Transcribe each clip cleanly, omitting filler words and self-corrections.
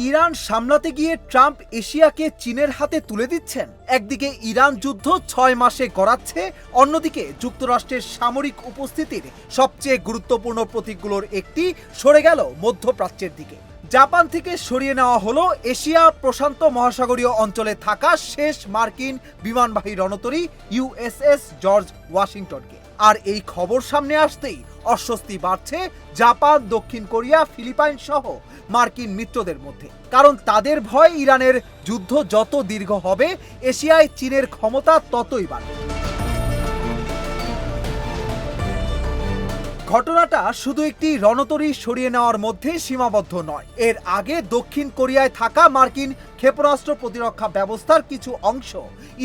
Iran সামলাতে গিয়ে Trump এশিয়াকে চীনের হাতে তুলে দিচ্ছেন। একদিকে ইরান যুদ্ধ 6 মাসে গড়াচ্ছে, অন্যদিকে যুক্তরাষ্ট্রের সামরিক উপস্থিতির সবচেয়ে গুরুত্বপূর্ণ প্রতীকগুলোর একটি সরে গেল মধ্যপ্রাচ্যের দিকে। জাপান থেকে সরিয়ে নেওয়া হলো এশিয়া প্রশান্ত মহাসাগরীয় অঞ্চলে থাকা শেষ মার্কিন বিমানবাহী রণতরী ইউএসএস জর্জ ওয়াশিংটনকে। আর এই খবর সামনে আসতেই অস্বস্তি বাড়ছে জাপান, দক্ষিণ কোরিয়া, ফিলিপাইন সহ মার্কিন মিত্রদের মধ্যে। কারণ তাদের ভয় ইরানের যুদ্ধ যত দীর্ঘ হবে, এশিয়ায় চীনের ক্ষমতা ততই বাড়বে। ঘটনাটা শুধু একটি রণতরী সরিয়ে নেওয়ার মধ্যে সীমাবদ্ধ নয়। এর আগে দক্ষিণ কোরিয়ায় থাকা মার্কিন ক্ষেপণাস্ত্র প্রতিরক্ষা ব্যবস্থার কিছু অংশ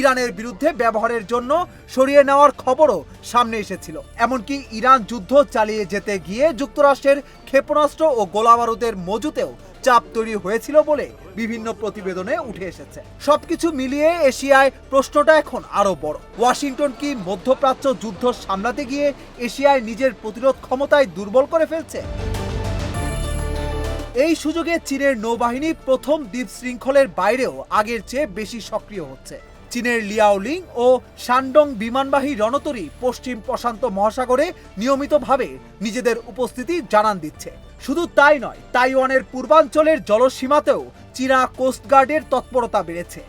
ইরানের বিরুদ্ধে ব্যবহারের জন্য সরিয়ে নেওয়ার খবরও সামনে এসেছিল। এমনকি ইরান যুদ্ধ চালিয়ে যেতে গিয়ে যুক্তরাষ্ট্রের ক্ষেপণাস্ত্র ও গোলাবারুদের মজুতেও চাপ তৈরি হয়েছিল বলে বিভিন্ন প্রতিবেদনে উঠে এসেছে। সবকিছু মিলিয়ে এশিয়ায় প্রশ্নটা এখন আরো বড়। ওয়াশিংটন কি মধ্যপ্রাচ্য যুদ্ধ সামলাতে গিয়ে এশিয়ায় নিজের প্রতিরোধ ক্ষমতায় দুর্বল করে ফেলছে? এই সুযোগে চীনের নৌবাহিনী প্রথম দ্বীপ শৃঙ্খলের বাইরেও আগের চেয়ে বেশি সক্রিয় হচ্ছে। চীনের লিয়াওলিং ও শানডং বিমানবাহী রণতরী পশ্চিম প্রশান্ত মহাসাগরে নিয়মিতভাবে নিজেদের উপস্থিতি জানান দিচ্ছে। শুধু তাই নয়, তাইওয়ানের পূর্বাঞ্চলের জলসীমাতেও চীনা কোস্টগার্ডের তৎপরতা বেড়েছে।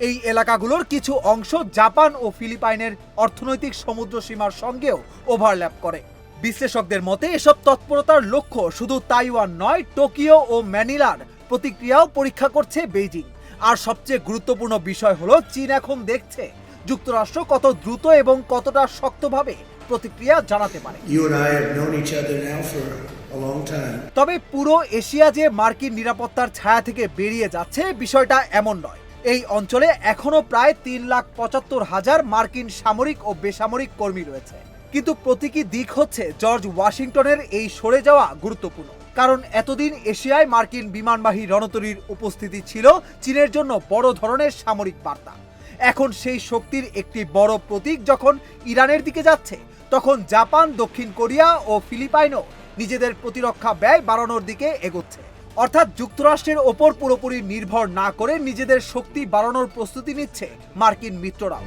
এই এলাকাগুলোর কিছু অংশ জাপান ও ফিলিপাইনের অর্থনৈতিক সমুদ্র সীমার সঙ্গেও ওভারল্যাপ করে। বিশ্লেষকদের মতে এসব তৎপরতার লক্ষ্য শুধু তাইওয়ান নয়, টোকিও ও ম্যানিলার প্রতিক্রিয়াও পরীক্ষা করছে বেইজিং। আর সবচেয়ে গুরুত্বপূর্ণ বিষয় হলো, চীন এখন দেখছে যুক্তরাষ্ট্র কত দ্রুত এবং কতটা শক্তভাবে প্রতিক্রিয়া জানাতে পারে। তবে পুরো এশিয়া যে মার্কিন নিরাপত্তার ছায়া থেকে বেরিয়ে যাচ্ছে, বিষয়টা এমন নয়। এই অঞ্চলে এখনো প্রায় 3,75,000 মার্কিন সামরিক ও বেসামরিক কর্মী রয়েছে। কিন্তু প্রতীকী দিক হচ্ছে জর্জ ওয়াশিংটনের এই সরে যাওয়া গুরুত্বপূর্ণ। কারণ এতদিন এশিয়ায় মার্কিন বিমানবাহী রণতরীর উপস্থিতি ছিল চীনের জন্য বড় ধরনের সামরিক বার্তা। এখন সেই শক্তির একটি বড় প্রতীক যখন ইরানের দিকে যাচ্ছে, তখন জাপান, দক্ষিণ কোরিয়া ও ফিলিপাইনও নিজেদের প্রতিরক্ষা ব্যয় বাড়ানোর দিকে এগোচ্ছে। অর্থাৎ যুক্তরাষ্ট্রের ওপর পুরোপুরি নির্ভর না করে নিজেদের শক্তি বাড়ানোর প্রস্তুতি নিচ্ছে মার্কিন মিত্ররাও।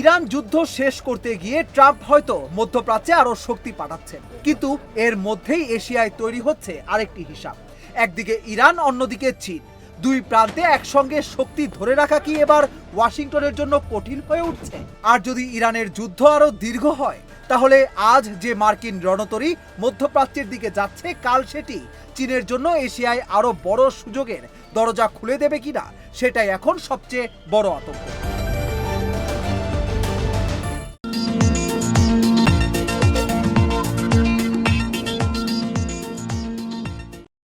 ইরান যুদ্ধ শেষ করতে গিয়ে ট্রাম্প হয়তো মধ্যপ্রাচ্যে আরো শক্তি পাঠাচ্ছেন, কিন্তু এর মধ্যেই এশিয়ায় তৈরি হচ্ছে আরেকটি হিসাব। একদিকে ইরান, অন্যদিকে চীন। দুই প্রান্তে একসঙ্গে শক্তি ধরে রাখা কি এবার ওয়াশিংটনের জন্য কঠিন হয়ে উঠছে? আর যদি ইরানের যুদ্ধ আরো দীর্ঘ হয়, তাহলে আজ যে মার্কিন রণতরী মধ্যপ্রাচ্যের দিকে যাচ্ছে, কাল সেটি চীনের জন্য এশিয়ায় আরো বড় সুযোগের দরজা খুলে দেবে কিনা, সেটাই এখন সবচেয়ে বড় আতঙ্ক।